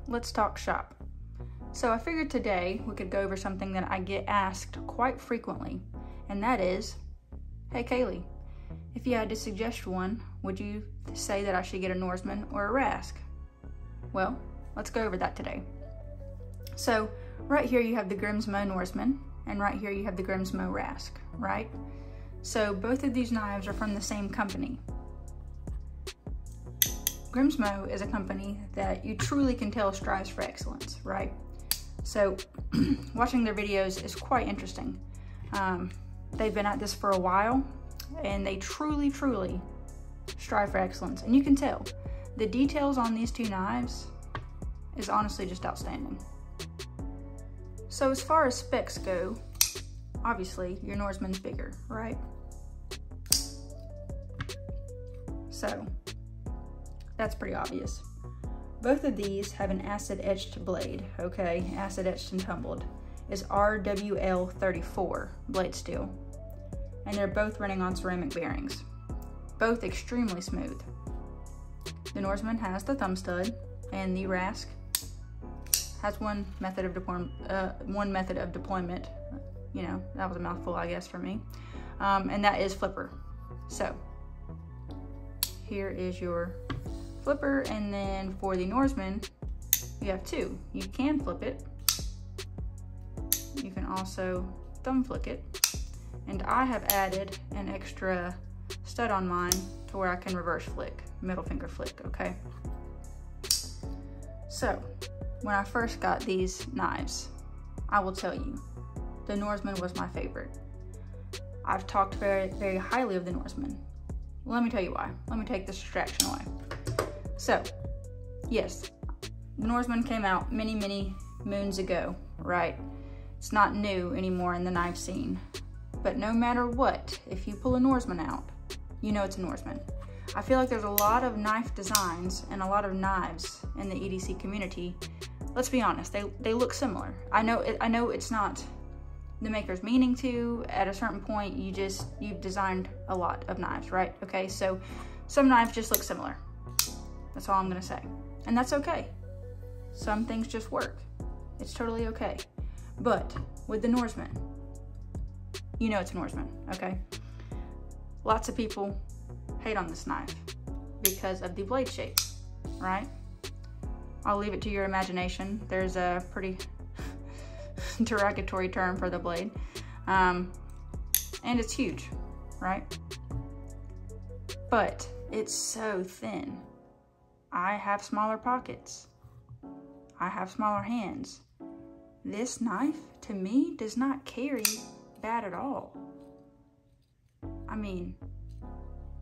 let's talk shop. So I figured today we could go over something that I get asked quite frequently, and that is, hey Kaylee, if you had to suggest one, would you say that I should get a Norseman or a Rask? Well, let's go over that today. So right here you have the Grimsmo Norseman, and right here you have the Grimsmo Rask, right? So both of these knives are from the same company. Grimsmo is a company that you truly can tell strives for excellence, right? So watching their videos is quite interesting. They've been at this for a while, and they truly strive for excellence. And you can tell the details on these two knives is honestly just outstanding. So as far as specs go, obviously your Norseman's bigger, right? So that's pretty obvious. Both of these have an acid etched blade, okay? Acid etched and tumbled. It's RWL 34 blade steel. And they're both running on ceramic bearings. Both extremely smooth. The Norseman has the thumb stud, and the Rask has one method of deployment. You know, that was a mouthful, I guess, for me. And that is flipper. So here is your flipper, and then for the Norseman, you have two. You can flip it. You can also thumb flick it. And I have added an extra stud on mine to where I can reverse flick, middle finger flick, okay? So when I first got these knives, I will tell you, the Norseman was my favorite. I've talked very highly of the Norseman. Let me tell you why. Let me take this distraction away. So, yes, the Norseman came out many moons ago, right? It's not new anymore in the knife scene. But no matter what, if you pull a Norseman out, you know it's a Norseman. I feel like there's a lot of knife designs and a lot of knives in the EDC community. Let's be honest, they look similar. I know it's not the maker's meaning to. At a certain point, you've designed a lot of knives, right? Okay, so some knives just look similar. That's all I'm gonna say. And that's okay. Some things just work. It's totally okay. But with the Norseman, you know it's a Norseman, okay? Lots of people hate on this knife because of the blade shape, right? I'll leave it to your imagination. There's a pretty derogatory term for the blade. And it's huge, right? But it's so thin. I have smaller pockets. I have smaller hands. This knife, to me, does not carry bad at all. I mean,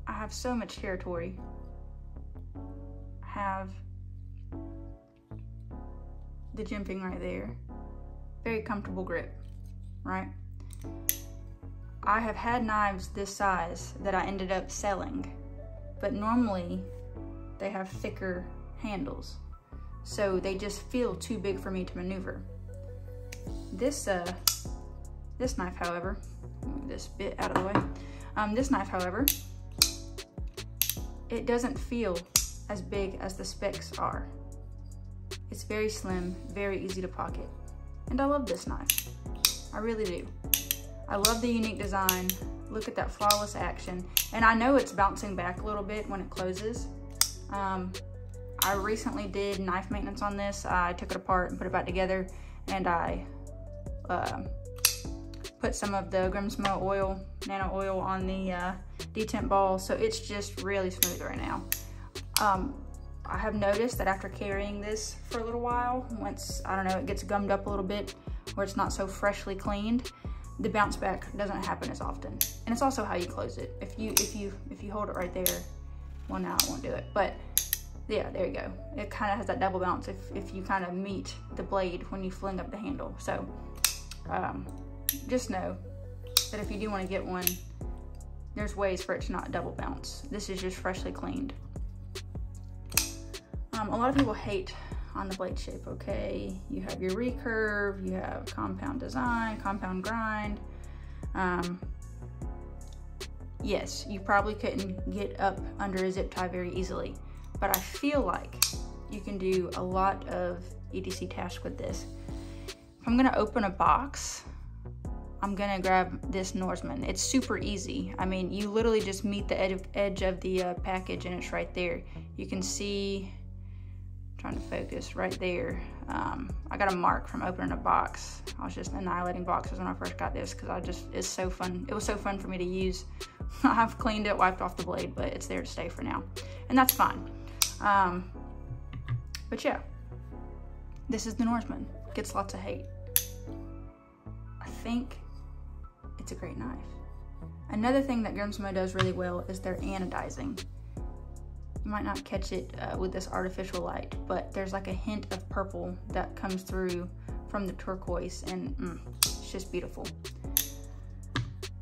I have so much territory. I have the jimping right there. Very comfortable grip, right? I have had knives this size that I ended up selling, but normally they have thicker handles, so they just feel too big for me to maneuver. This knife, however, move this bit out of the way. This knife, however, it doesn't feel as big as the specs are. It's very slim, very easy to pocket. And I love this knife. I really do. I love the unique design. Look at that flawless action. And I know it's bouncing back a little bit when it closes. I recently did knife maintenance on this. I took it apart and put it back together, and I put some of the Grimsmo oil, nano oil, on the detent ball, so it's just really smooth right now. I have noticed that after carrying this for a little while, once, I don't know, it gets gummed up a little bit, where it's not so freshly cleaned, the bounce back doesn't happen as often. And it's also how you close it. If you hold it right there, well, now I won't do it, but yeah, there you go. It kind of has that double bounce if you kind of meet the blade when you fling up the handle. So just know that if you do want to get one, there's ways for it to not double bounce. This is just freshly cleaned. A lot of people hate on the blade shape, okay? You have your recurve, you have compound design, compound grind. Yes, you probably couldn't get up under a zip tie very easily, but I feel like You can do a lot of EDC tasks with this. If I'm gonna open a box, I'm gonna grab this Norseman. It's super easy. I mean, you literally just meet the edge of the package and it's right there. You can see, trying to focus right there. I got a mark from opening a box. I was just annihilating boxes when I first got this because it's so fun. It was so fun for me to use. I've cleaned it, wiped off the blade, but it's there to stay for now. And that's fine. But yeah, this is the Norseman. Gets lots of hate. I think it's a great knife. Another thing that Grimsmo does really well is their anodizing. You might not catch it with this artificial light, but there's like a hint of purple that comes through from the turquoise, and it's just beautiful.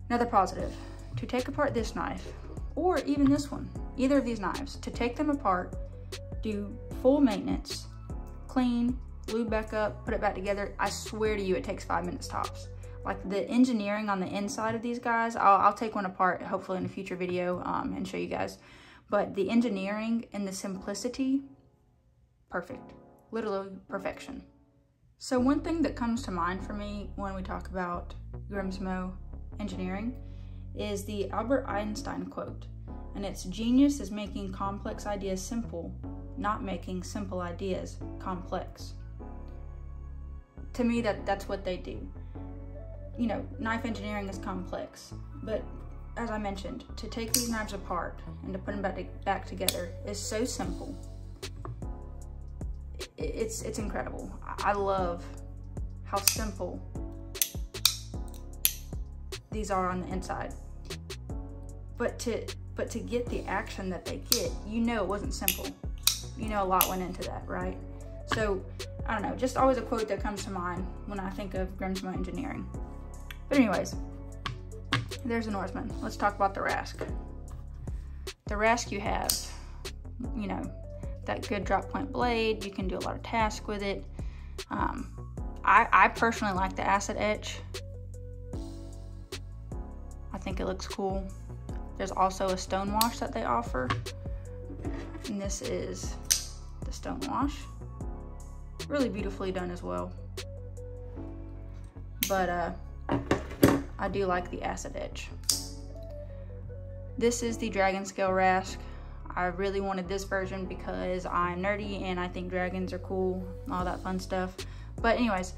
Another positive, to take apart this knife, or even this one, either of these knives, to take them apart, do full maintenance, clean, lube back up, put it back together, I swear to you it takes 5 minutes tops. Like the engineering on the inside of these guys, I'll take one apart hopefully in a future video and show you guys. But the engineering and the simplicity, perfect. Literally perfection. So one thing that comes to mind for me when we talk about Grimsmo engineering is the Albert Einstein quote. And it's, "Genius is making complex ideas simple, not making simple ideas complex." To me, that's what they do. You know, knife engineering is complex, but as I mentioned, to take these knives apart and to put them back together is so simple. It's incredible. I love how simple these are on the inside. But to get the action that they get, you know it wasn't simple. You know a lot went into that, right? So, I don't know, just always a quote that comes to mind when I think of Grimsmo engineering. But anyways, there's the Norseman. Let's talk about the Rask. The Rask, you have, you know, that good drop point blade. You can do a lot of tasks with it. I personally like the acid etch. I think it looks cool. There's also a stone wash that they offer. And this is the stone wash. Really beautifully done as well. But I do like the acid etch. This is the Dragon Scale Rask. I really wanted this version because I'm nerdy and I think dragons are cool, all that fun stuff. But anyways,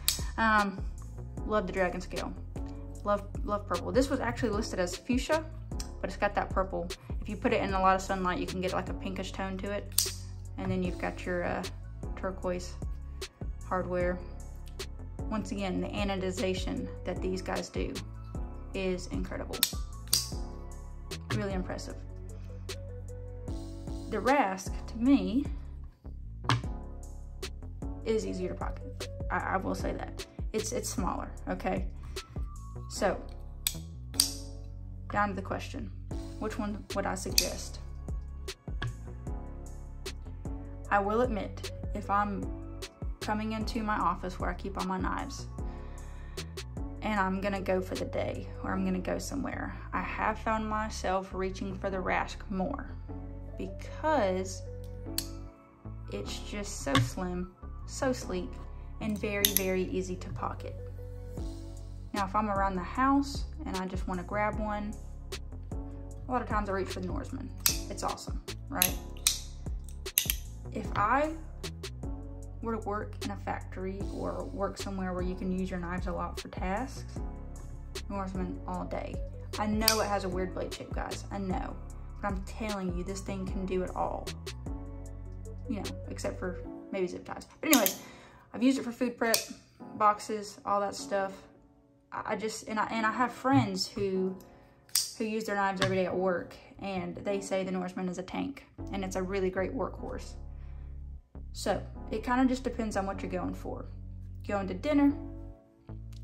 love the Dragon Scale. Love purple. This was actually listed as fuchsia, but it's got that purple. If you put it in a lot of sunlight, you can get like a pinkish tone to it. And then you've got your turquoise hardware. Once again, the anodization that these guys do is incredible. Really impressive. The Rask, to me, is easier to pocket. I will say that. It's smaller, okay? So, down to the question. Which one would I suggest? I will admit, if I'm coming into my office where I keep all my knives, and I'm gonna go for the day, or I'm gonna go somewhere, I have found myself reaching for the Rask more because it's just so slim, so sleek, and very, very easy to pocket. Now, if I'm around the house and I just wanna grab one, a lot of times I reach for the Norseman. It's awesome, right? If I were to work in a factory or work somewhere where you can use your knives a lot for tasks, Norseman all day. I know it has a weird blade shape, guys, I know, but I'm telling you, this thing can do it all. You know, except for maybe zip ties. But anyways, I've used it for food prep, boxes, all that stuff. I have friends who use their knives every day at work, and they say the Norseman is a tank, and it's a really great workhorse. So it kind of just depends on what you're going for. Going to dinner,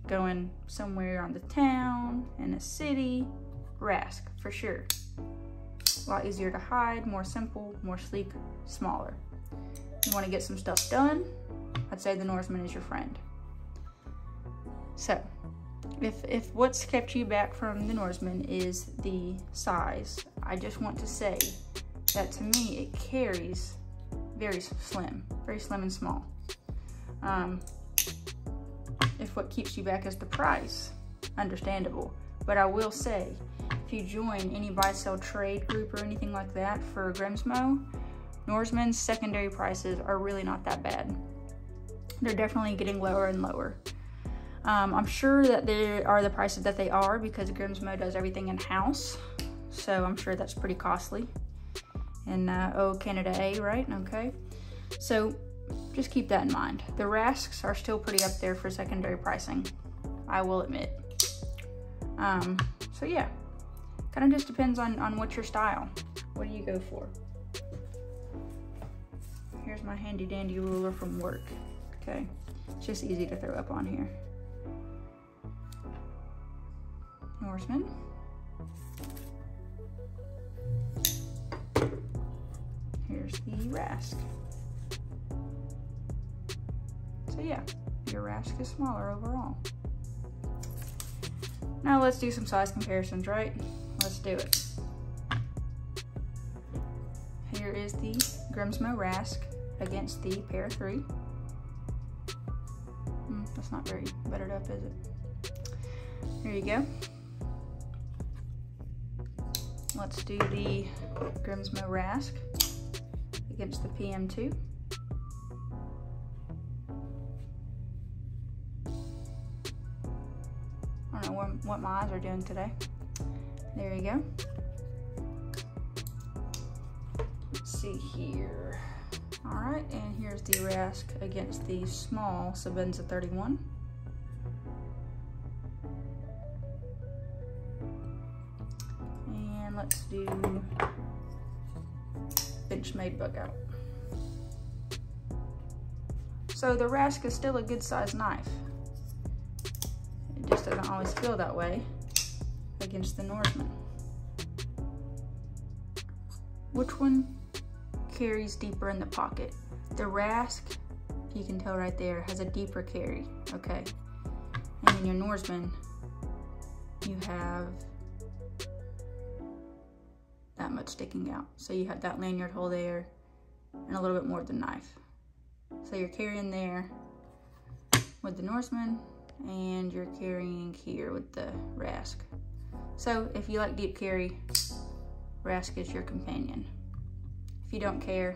going somewhere on the town, in a city, Rask for sure. A lot easier to hide, more simple, more sleek, smaller. You want to get some stuff done, I'd say the Norseman is your friend. So if what's kept you back from the Norseman is the size, I just want to say that to me it carries very slim and small. If what keeps you back is the price, understandable. But I will say, if you join any buy-sell trade group or anything like that for Grimsmo, Norseman's secondary prices are really not that bad. They're definitely getting lower and lower. I'm sure that they are the prices that they are because Grimsmo does everything in-house, so I'm sure that's pretty costly. And Canada A, right? Okay. So just keep that in mind. The Rasks are still pretty up there for secondary pricing, I will admit. So yeah, kind of just depends on what's your style. What do you go for? Here's my handy dandy ruler from work. Okay, it's just easy to throw up on here. Norseman. Here's the Rask. So yeah, your Rask is smaller overall. Now let's do some size comparisons, right? Let's do it. Here is the Grimsmo Rask against the Pair 3. That's not very buttered up, is it? Here you go. Let's do the Grimsmo Rask against the PM2. I don't know what my eyes are doing today. There you go. Let's see here. All right, and here's the Rask against the small Sabenza 31. And let's do Benchmade Bug Out. So the Rask is still a good sized knife. It just doesn't always feel that way against the Norseman. Which one carries deeper in the pocket? The Rask, you can tell right there, has a deeper carry, okay? And in your Norseman, you have that much sticking out. So you have that lanyard hole there and a little bit more of the knife. So you're carrying there with the Norseman and you're carrying here with the Rask. So if you like deep carry, Rask is your companion. If you don't care,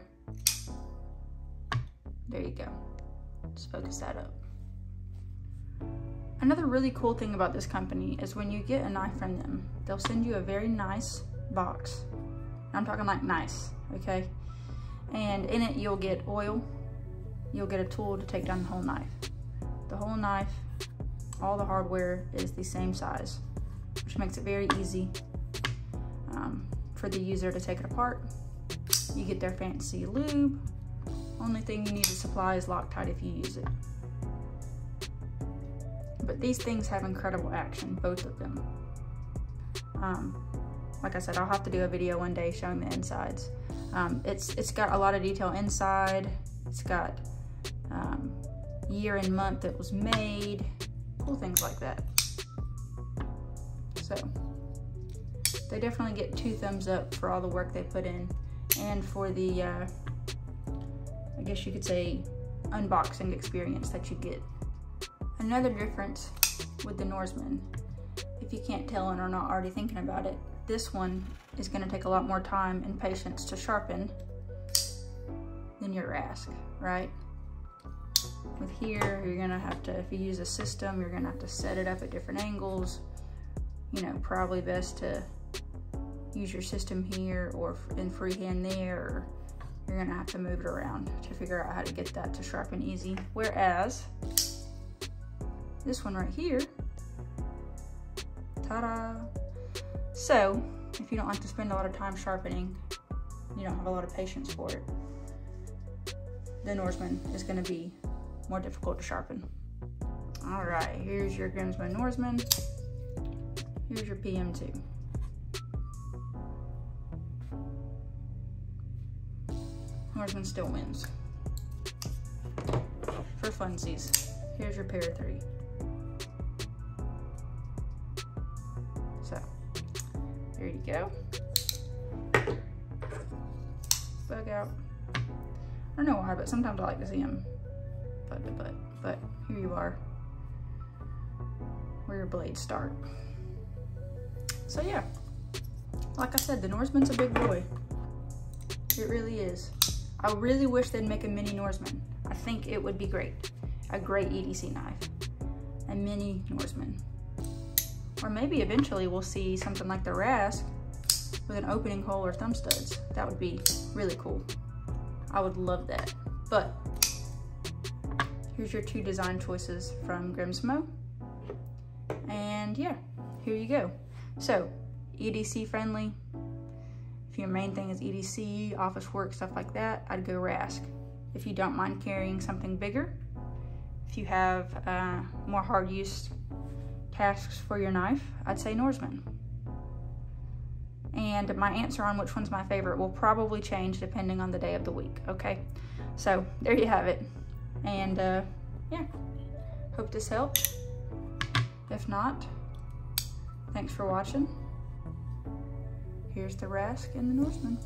there you go. Just focus that up. Another really cool thing about this company is when you get a knife from them, they'll send you a very nice box. I'm talking like nice, okay? And in it, you'll get oil. You'll get a tool to take down the whole knife. The whole knife, all the hardware is the same size, which makes it very easy for the user to take it apart. You get their fancy lube. Only thing you need to supply is Loctite if you use it. But these things have incredible action, both of them. Like I said, I'll have to do a video one day showing the insides. It's got a lot of detail inside. It's got year and month it was made, cool things like that. So they definitely get 2 thumbs up for all the work they put in and for the, I guess you could say, unboxing experience that you get. Another difference with the Norseman, if you can't tell and are not already thinking about it, this one is going to take a lot more time and patience to sharpen than your Rask, right? With here, you're going to have to, if you use a system, you're going to have to set it up at different angles. You know, probably best to use your system here or in freehand there, or you're going to have to move it around to figure out how to get that to sharpen easy. Whereas this one right here, ta-da! So, if you don't like to spend a lot of time sharpening, you don't have a lot of patience for it, the Norseman is going to be more difficult to sharpen. All right, here's your Grimsmo Norseman. Here's your PM2. Norseman still wins. For funsies, here's your Pair 3. So, there you go. Bug out. I don't know why, but sometimes I like to see them. But here you are, where your blades start. So yeah, like I said, the Norseman's a big boy. It really is. I really wish they'd make a mini Norseman. I think it would be great. A great EDC knife. A mini Norseman. Or maybe eventually we'll see something like the Rask with an opening hole or thumb studs. That would be really cool. I would love that. But here's your 2 design choices from Grimsmo. And yeah, here you go. So, EDC friendly. If your main thing is EDC, office work, stuff like that, I'd go Rask. If you don't mind carrying something bigger, if you have more hard use tasks for your knife, I'd say Norseman. And my answer on which one's my favorite will probably change depending on the day of the week, okay? So there you have it. And yeah, hope this helped. If not, thanks for watching. Here's the Rask and the Norseman.